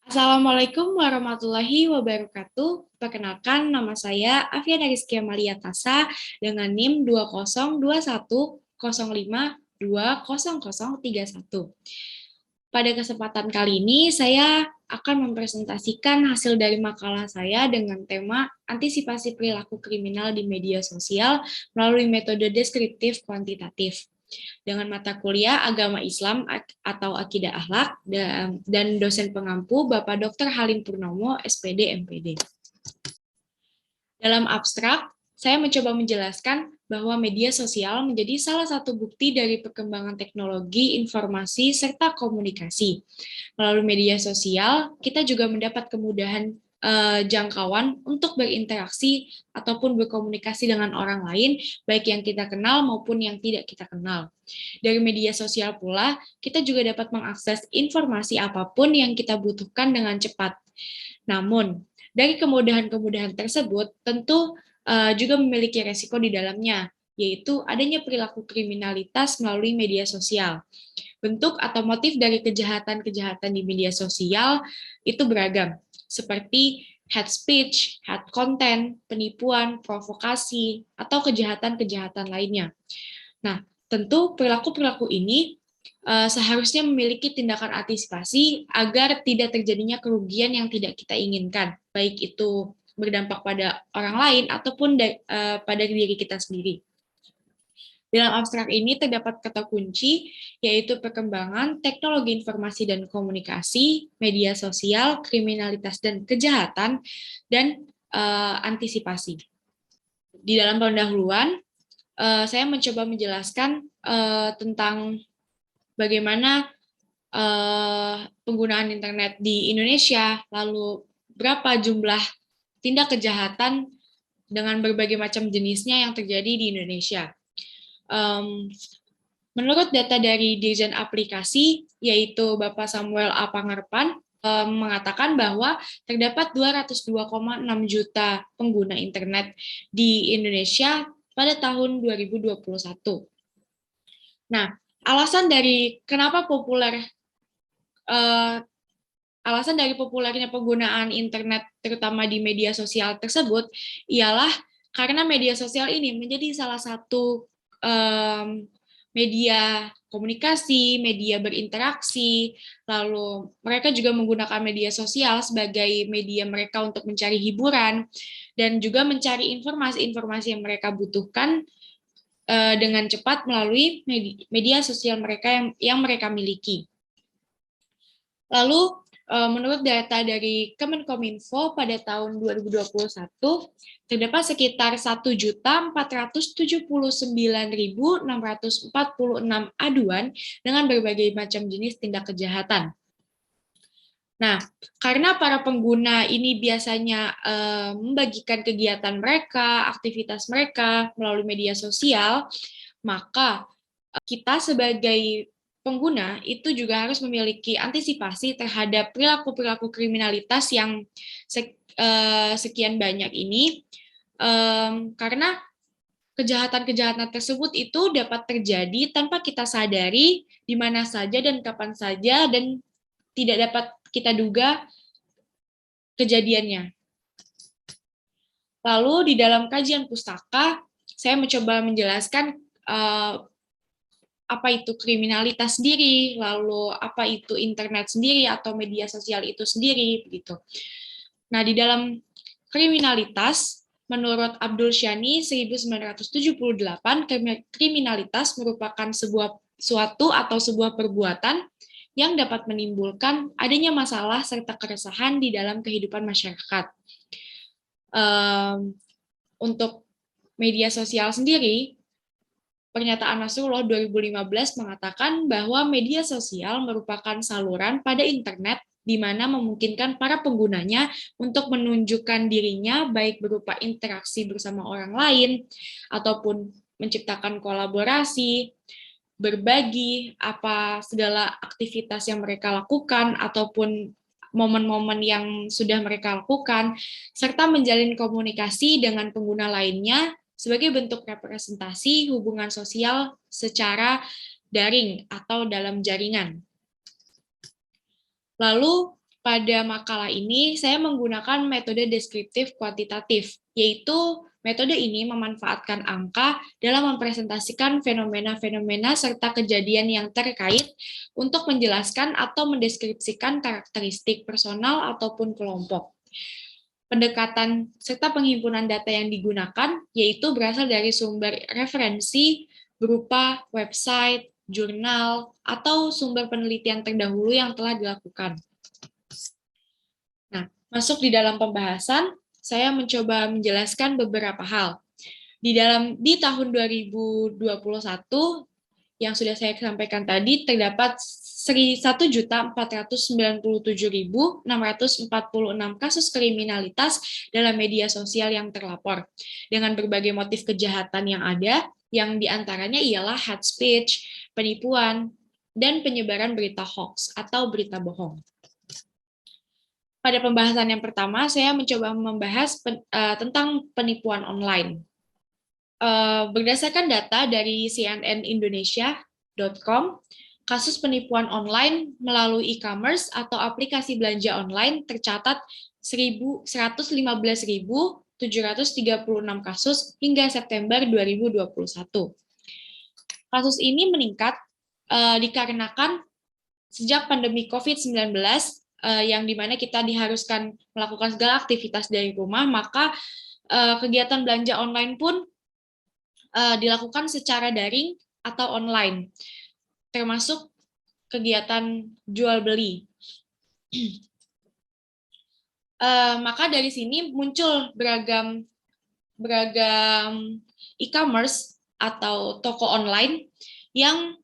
Assalamualaikum warahmatullahi wabarakatuh. Perkenalkan, nama saya Afiana Rizky Amalia Tasa dengan NIM 202105200031. Pada kesempatan kali ini, saya akan mempresentasikan hasil dari makalah saya dengan tema antisipasi perilaku kriminal di media sosial melalui metode deskriptif kuantitatif dengan mata kuliah Agama Islam atau Akidah Akhlak dan dosen pengampu Bapak Dr. Halim Purnomo, SPD, MPD. Dalam abstrak, saya mencoba menjelaskan bahwa media sosial menjadi salah satu bukti dari perkembangan teknologi, informasi, serta komunikasi. Melalui media sosial, kita juga mendapat kemudahan jangkauan untuk berinteraksi ataupun berkomunikasi dengan orang lain, baik yang kita kenal maupun yang tidak kita kenal. Dari media sosial pula, kita juga dapat mengakses informasi apapun yang kita butuhkan dengan cepat. Namun, dari kemudahan-kemudahan tersebut, tentu juga memiliki resiko di dalamnya, yaitu adanya perilaku kriminalitas melalui media sosial. Bentuk atau motif dari kejahatan-kejahatan di media sosial itu beragam, seperti hate speech, hate content, penipuan, provokasi, atau kejahatan-kejahatan lainnya. Nah, tentu perilaku-perilaku ini seharusnya memiliki tindakan antisipasi agar tidak terjadinya kerugian yang tidak kita inginkan, baik itu berdampak pada orang lain ataupun pada diri kita sendiri. Dalam abstrak ini terdapat kata kunci, yaitu perkembangan teknologi informasi dan komunikasi, media sosial, kriminalitas dan kejahatan, dan antisipasi. Di dalam pendahuluan, saya mencoba menjelaskan tentang bagaimana penggunaan internet di Indonesia, lalu berapa jumlah tindak kejahatan dengan berbagai macam jenisnya yang terjadi di Indonesia. Menurut data dari Dirjen Aplikasi, yaitu Bapak Samuel A. Pangarpan, mengatakan bahwa terdapat 202,6 juta pengguna internet di Indonesia pada tahun 2021. Nah, alasan dari populernya penggunaan internet terutama di media sosial tersebut ialah karena media sosial ini menjadi salah satu media komunikasi, media berinteraksi, lalu mereka juga menggunakan media sosial sebagai media mereka untuk mencari hiburan dan juga mencari informasi-informasi yang mereka butuhkan dengan cepat melalui media sosial mereka yang mereka miliki. Lalu, menurut data dari Kemenkominfo pada tahun 2021, terdapat sekitar 1.479.646 aduan dengan berbagai macam jenis tindak kejahatan. Nah, karena para pengguna ini biasanya membagikan kegiatan mereka, aktivitas mereka melalui media sosial, maka kita sebagai pengguna itu juga harus memiliki antisipasi terhadap perilaku-perilaku kriminalitas yang sekian banyak ini, karena kejahatan-kejahatan tersebut itu dapat terjadi tanpa kita sadari di mana saja dan kapan saja dan tidak dapat kita duga kejadiannya. Lalu di dalam kajian pustaka, saya mencoba menjelaskan apa itu kriminalitas sendiri, lalu apa itu internet sendiri atau media sosial itu sendiri, begitu. Nah, di dalam kriminalitas, menurut Abdul Shani 1978, kriminalitas merupakan suatu atau sebuah perbuatan yang dapat menimbulkan adanya masalah serta keresahan di dalam kehidupan masyarakat. Untuk media sosial sendiri, pernyataan Nasrullah 2015 mengatakan bahwa media sosial merupakan saluran pada internet di mana memungkinkan para penggunanya untuk menunjukkan dirinya baik berupa interaksi bersama orang lain ataupun menciptakan kolaborasi, berbagi apa segala aktivitas yang mereka lakukan ataupun momen-momen yang sudah mereka lakukan, serta menjalin komunikasi dengan pengguna lainnya sebagai bentuk representasi hubungan sosial secara daring atau dalam jaringan. Lalu, pada makalah ini, saya menggunakan metode deskriptif kuantitatif, yaitu metode ini memanfaatkan angka dalam mempresentasikan fenomena-fenomena serta kejadian yang terkait untuk menjelaskan atau mendeskripsikan karakteristik personal ataupun kelompok. Pendekatan serta penghimpunan data yang digunakan yaitu berasal dari sumber referensi berupa website, jurnal, atau sumber penelitian terdahulu yang telah dilakukan. Nah, masuk di dalam pembahasan, saya mencoba menjelaskan beberapa hal. Di tahun 2021 yang sudah saya sampaikan tadi terdapat 1.497.646 kasus kriminalitas dalam media sosial yang terlapor dengan berbagai motif kejahatan yang ada, yang diantaranya ialah hate speech, penipuan, dan penyebaran berita hoax atau berita bohong. Pada pembahasan yang pertama, saya mencoba membahas tentang penipuan online. Berdasarkan data dari cnnindonesia.com, kasus penipuan online melalui e-commerce atau aplikasi belanja online tercatat 115.736 kasus hingga September 2021. Kasus ini meningkat dikarenakan sejak pandemi COVID-19, yang dimana kita diharuskan melakukan segala aktivitas dari rumah, maka kegiatan belanja online pun dilakukan secara daring atau online, termasuk kegiatan jual beli. Maka dari sini muncul beragam e-commerce atau toko online yang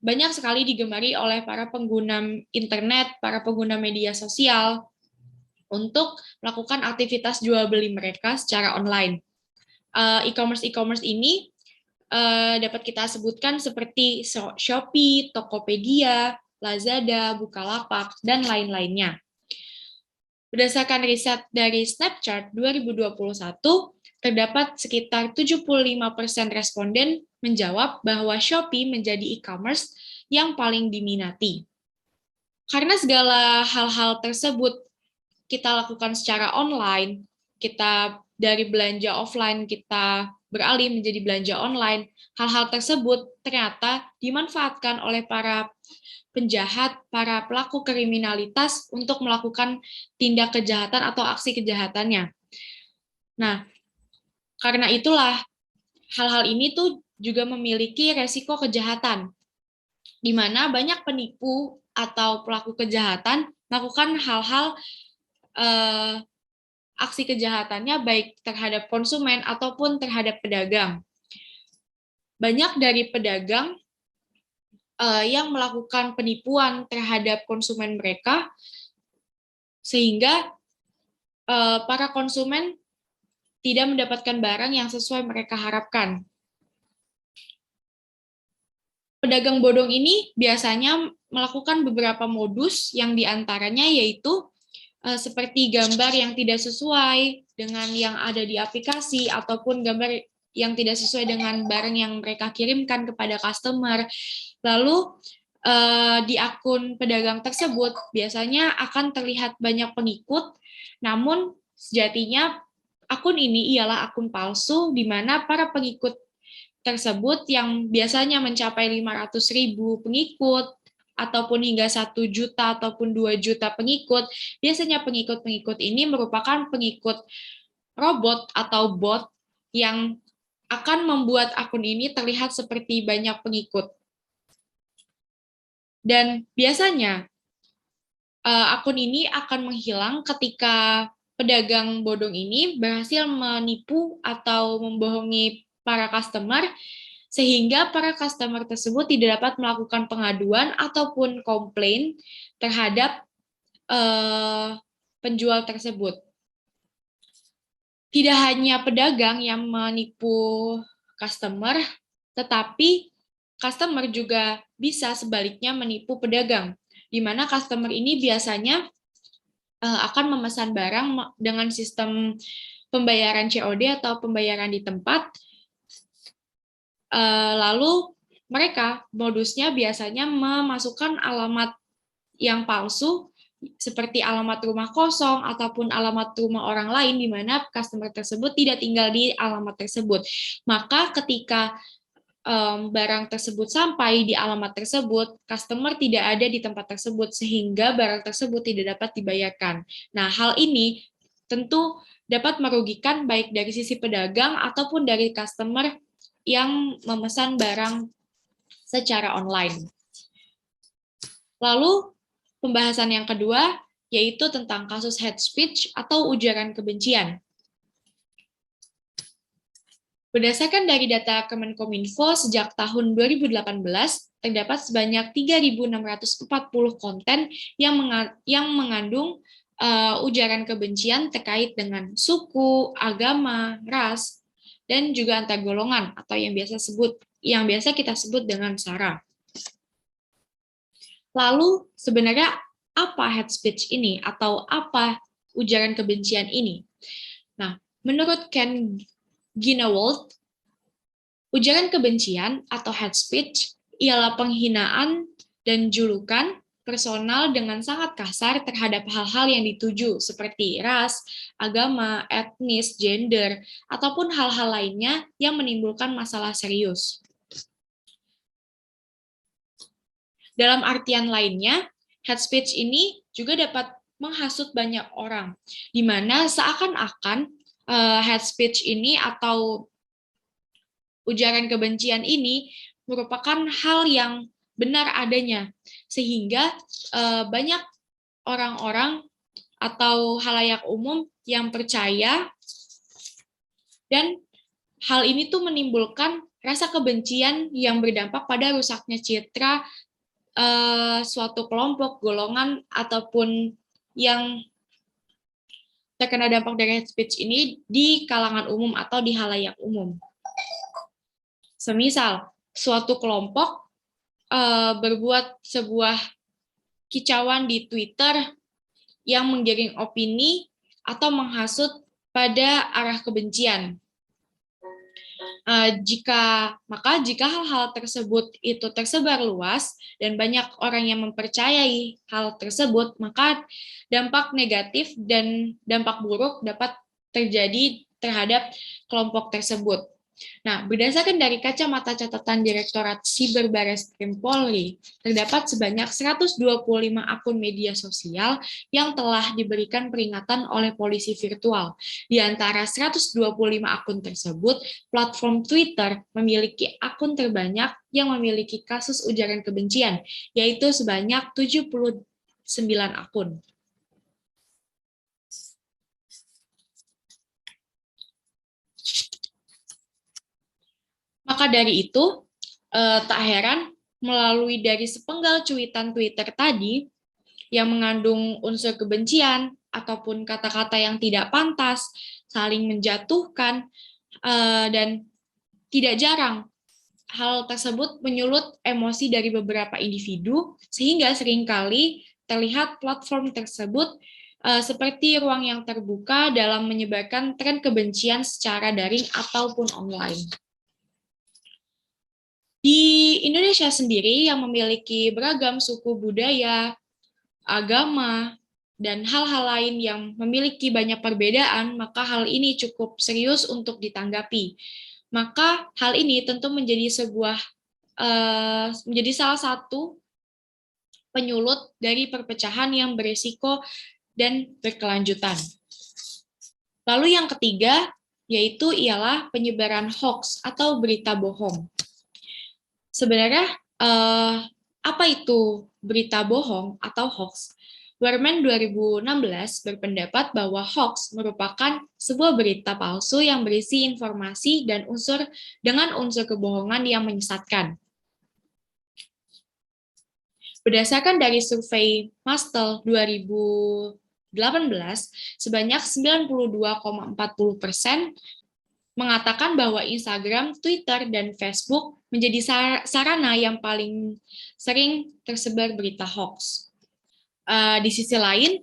banyak sekali digemari oleh para pengguna internet, para pengguna media sosial untuk melakukan aktivitas jual beli mereka secara online. E-commerce ini dapat kita sebutkan seperti Shopee, Tokopedia, Lazada, Bukalapak, dan lain-lainnya. Berdasarkan riset dari Snapchat 2021, terdapat sekitar 75% responden menjawab bahwa Shopee menjadi e-commerce yang paling diminati. Karena segala hal-hal tersebut kita lakukan secara online, kita dari belanja offline kita beralih menjadi belanja online, hal-hal tersebut ternyata dimanfaatkan oleh para penjahat, para pelaku kriminalitas untuk melakukan tindak kejahatan atau aksi kejahatannya. Nah, karena itulah hal-hal ini tuh juga memiliki resiko kejahatan, di mana banyak penipu atau pelaku kejahatan melakukan hal-hal aksi kejahatannya baik terhadap konsumen ataupun terhadap pedagang. Banyak dari pedagang yang melakukan penipuan terhadap konsumen mereka, sehingga para konsumen tidak mendapatkan barang yang sesuai mereka harapkan. Pedagang bodong ini biasanya melakukan beberapa modus yang diantaranya yaitu seperti gambar yang tidak sesuai dengan yang ada di aplikasi ataupun gambar yang tidak sesuai dengan barang yang mereka kirimkan kepada customer. Lalu di akun pedagang tersebut biasanya akan terlihat banyak pengikut, namun sejatinya akun ini ialah akun palsu di mana para pengikut tersebut yang biasanya mencapai 500.000 pengikut ataupun hingga 1 juta ataupun 2 juta pengikut, biasanya pengikut-pengikut ini merupakan pengikut robot atau bot yang akan membuat akun ini terlihat seperti banyak pengikut. Dan biasanya akun ini akan menghilang ketika pedagang bodong ini berhasil menipu atau membohongi para customer, sehingga para customer tersebut tidak dapat melakukan pengaduan ataupun komplain terhadap penjual tersebut. Tidak hanya pedagang yang menipu customer, tetapi customer juga bisa sebaliknya menipu pedagang, di mana customer ini biasanya akan memesan barang dengan sistem pembayaran COD atau pembayaran di tempat. Lalu mereka modusnya biasanya memasukkan alamat yang palsu seperti alamat rumah kosong ataupun alamat rumah orang lain di mana customer tersebut tidak tinggal di alamat tersebut. Maka ketika barang tersebut sampai di alamat tersebut, customer tidak ada di tempat tersebut sehingga barang tersebut tidak dapat dibayarkan. Nah, hal ini tentu dapat merugikan baik dari sisi pedagang ataupun dari customer yang memesan barang secara online. Lalu, pembahasan yang kedua yaitu tentang kasus hate speech atau ujaran kebencian. Berdasarkan dari data Kemenkominfo, sejak tahun 2018, terdapat sebanyak 3.640 konten yang mengandung ujaran kebencian terkait dengan suku, agama, ras, dan juga antar golongan atau yang biasa kita sebut dengan SARA. Lalu sebenarnya apa hate speech ini atau apa ujaran kebencian ini? Nah, menurut Ken Ginewald, ujaran kebencian atau hate speech ialah penghinaan dan julukan personal dengan sangat kasar terhadap hal-hal yang dituju seperti ras, agama, etnis, gender, ataupun hal-hal lainnya yang menimbulkan masalah serius. Dalam artian lainnya, hate speech ini juga dapat menghasut banyak orang, di mana seakan-akan hate speech ini atau ujaran kebencian ini merupakan hal yang benar adanya, sehingga banyak orang-orang atau halayak umum yang percaya, dan hal ini tuh menimbulkan rasa kebencian yang berdampak pada rusaknya citra suatu kelompok, golongan, ataupun yang terkena dampak dari hate speech ini di kalangan umum atau di halayak umum. Semisal, suatu kelompok berbuat sebuah kicauan di Twitter yang menggiring opini atau menghasut pada arah kebencian. Jika hal-hal tersebut itu tersebar luas dan banyak orang yang mempercayai hal tersebut, maka dampak negatif dan dampak buruk dapat terjadi terhadap kelompok tersebut. Nah, berdasarkan dari kacamata catatan Direktorat Siber Bareskrim Polri, terdapat sebanyak 125 akun media sosial yang telah diberikan peringatan oleh polisi virtual. Di antara 125 akun tersebut, platform Twitter memiliki akun terbanyak yang memiliki kasus ujaran kebencian, yaitu sebanyak 79 akun. Maka dari itu, tak heran melalui dari sepenggal cuitan Twitter tadi yang mengandung unsur kebencian ataupun kata-kata yang tidak pantas, saling menjatuhkan, dan tidak jarang hal tersebut menyulut emosi dari beberapa individu sehingga seringkali terlihat platform tersebut seperti ruang yang terbuka dalam menyebarkan tren kebencian secara daring ataupun online. Di Indonesia sendiri yang memiliki beragam suku budaya, agama, dan hal-hal lain yang memiliki banyak perbedaan, maka hal ini cukup serius untuk ditanggapi. Maka hal ini tentu menjadi menjadi salah satu penyulut dari perpecahan yang beresiko dan berkelanjutan. Lalu yang ketiga, yaitu ialah penyebaran hoax atau berita bohong. Sebenarnya, apa itu berita bohong atau hoax? Werman 2016 berpendapat bahwa hoax merupakan sebuah berita palsu yang berisi informasi dan unsur kebohongan yang menyesatkan. Berdasarkan dari survei Mastel 2018, sebanyak 92,40% mengatakan bahwa Instagram, Twitter, dan Facebook menjadi sarana yang paling sering tersebar berita hoax. Di sisi lain,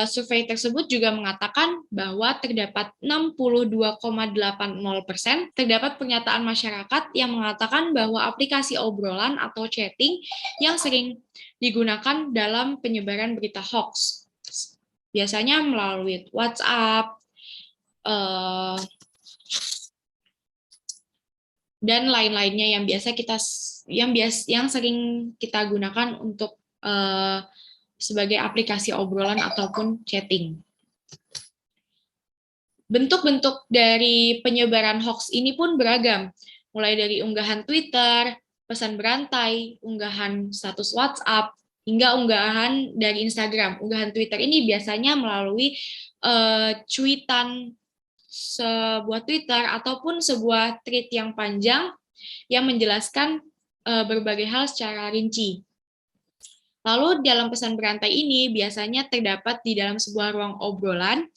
Survei tersebut juga mengatakan bahwa terdapat 62,80% terdapat pernyataan masyarakat yang mengatakan bahwa aplikasi obrolan atau chatting yang sering digunakan dalam penyebaran berita hoax. Biasanya melalui WhatsApp, dan lain-lainnya yang sering kita gunakan untuk sebagai aplikasi obrolan ataupun chatting. Bentuk-bentuk dari penyebaran hoax ini pun beragam, mulai dari unggahan Twitter, pesan berantai, unggahan status WhatsApp, hingga unggahan dari Instagram. Unggahan Twitter ini biasanya melalui cuitan sebuah Twitter ataupun sebuah tweet yang panjang yang menjelaskan berbagai hal secara rinci. Lalu dalam pesan berantai ini biasanya terdapat di dalam sebuah ruang obrolan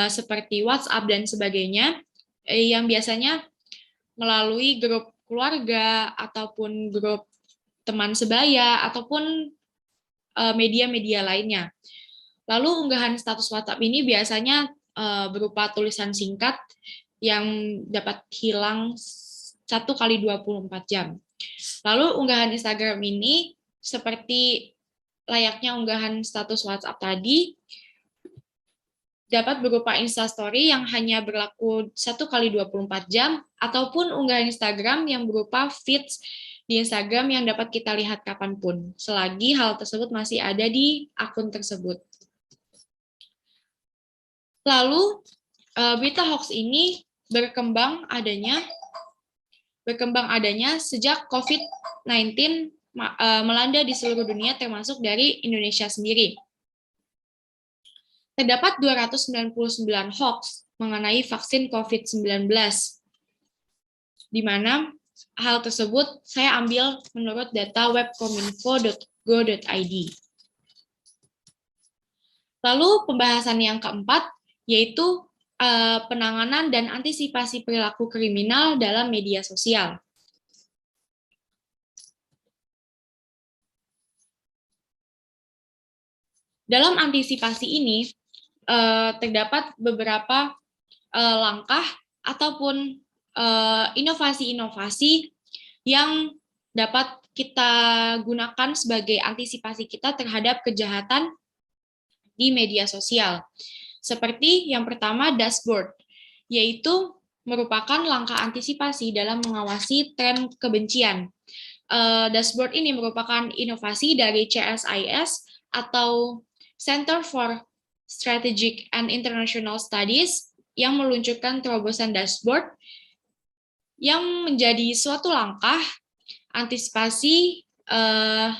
seperti WhatsApp dan sebagainya yang biasanya melalui grup keluarga ataupun grup teman sebaya ataupun media-media lainnya. Lalu unggahan status WhatsApp ini biasanya berupa tulisan singkat yang dapat hilang 1 kali 24 jam. Lalu unggahan Instagram ini seperti layaknya unggahan status WhatsApp tadi, dapat berupa Instastory yang hanya berlaku 1 kali 24 jam, ataupun unggahan Instagram yang berupa feeds di Instagram yang dapat kita lihat kapanpun, selagi hal tersebut masih ada di akun tersebut. Lalu, berita hoax ini berkembang adanya sejak COVID-19 melanda di seluruh dunia termasuk dari Indonesia sendiri. Terdapat 299 hoax mengenai vaksin COVID-19, di mana hal tersebut saya ambil menurut data webkominfo.go.id. Lalu pembahasan yang keempat yaitu penanganan dan antisipasi perilaku kriminal dalam media sosial. Dalam antisipasi ini, terdapat beberapa langkah ataupun inovasi-inovasi yang dapat kita gunakan sebagai antisipasi kita terhadap kejahatan di media sosial. Seperti yang pertama, dashboard, yaitu merupakan langkah antisipasi dalam mengawasi tren kebencian. Dashboard ini merupakan inovasi dari CSIS atau Center for Strategic and International Studies yang meluncurkan terobosan dashboard yang menjadi suatu langkah antisipasi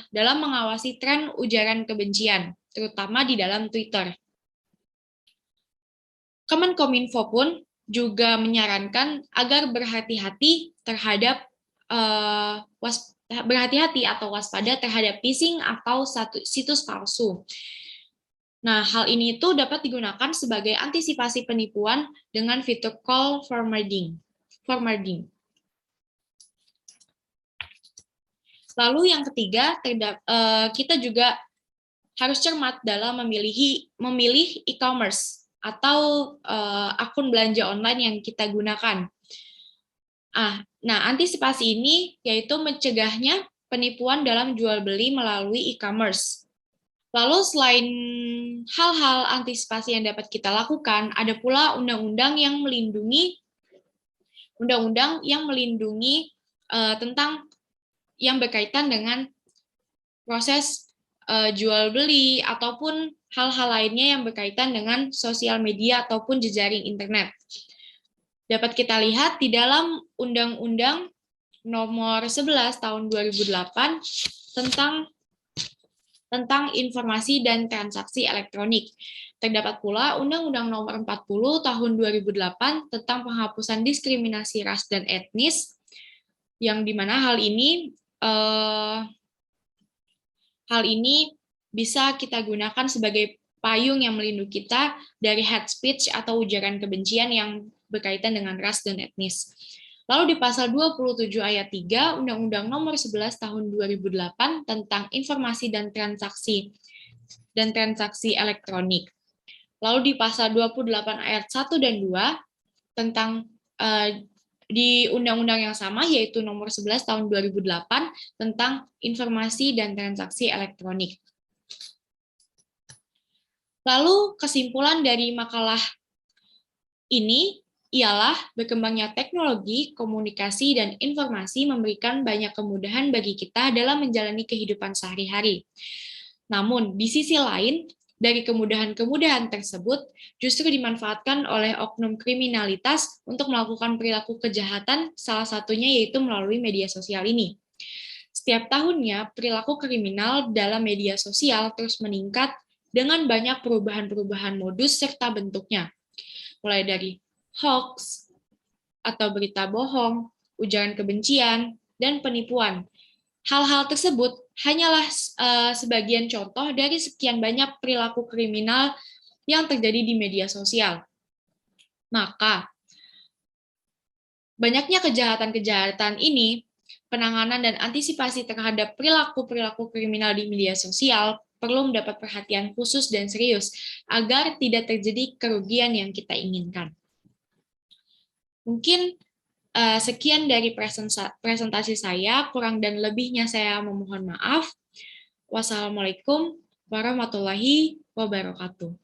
dalam mengawasi tren ujaran kebencian, terutama di dalam Twitter. Kemenkominfo pun juga menyarankan agar berhati-hati atau waspada terhadap phishing atau situs palsu. Nah, hal ini itu dapat digunakan sebagai antisipasi penipuan dengan fitur call forwarding. Lalu yang ketiga, kita juga harus cermat dalam memilih e-commerce atau akun belanja online yang kita gunakan. Nah, antisipasi ini yaitu mencegahnya penipuan dalam jual beli melalui e-commerce. Lalu selain hal-hal antisipasi yang dapat kita lakukan, ada pula undang-undang yang melindungi tentang yang berkaitan dengan proses jual beli ataupun hal-hal lainnya yang berkaitan dengan sosial media ataupun jejaring internet. Dapat kita lihat di dalam Undang-Undang Nomor 11 Tahun 2008 tentang informasi dan transaksi elektronik. Terdapat pula Undang-Undang Nomor 40 Tahun 2008 tentang penghapusan diskriminasi ras dan etnis, yang dimana hal ini bisa kita gunakan sebagai payung yang melindungi kita dari hate speech atau ujaran kebencian yang berkaitan dengan ras dan etnis. Lalu di pasal 27 ayat 3 Undang-Undang Nomor 11 Tahun 2008 tentang informasi dan transaksi dan transaksi elektronik. Lalu di pasal 28 ayat 1 dan 2 tentang di undang-undang yang sama, yaitu nomor 11 tahun 2008 tentang informasi dan transaksi elektronik. Lalu kesimpulan dari makalah ini ialah berkembangnya teknologi, komunikasi, dan informasi memberikan banyak kemudahan bagi kita dalam menjalani kehidupan sehari-hari. Namun, di sisi lain, dari kemudahan-kemudahan tersebut justru dimanfaatkan oleh oknum kriminalitas untuk melakukan perilaku kejahatan, salah satunya yaitu melalui media sosial ini. Setiap tahunnya, perilaku kriminal dalam media sosial terus meningkat dengan banyak perubahan-perubahan modus serta bentuknya, mulai dari hoax atau berita bohong, ujaran kebencian, dan penipuan. Hal-hal tersebut hanyalah sebagian contoh dari sekian banyak perilaku kriminal yang terjadi di media sosial. Maka, banyaknya kejahatan-kejahatan ini, penanganan dan antisipasi terhadap perilaku-perilaku kriminal di media sosial perlu mendapat perhatian khusus dan serius agar tidak terjadi kerugian yang kita inginkan. Mungkin sekian dari presentasi saya, kurang dan lebihnya saya memohon maaf. Wassalamualaikum warahmatullahi wabarakatuh.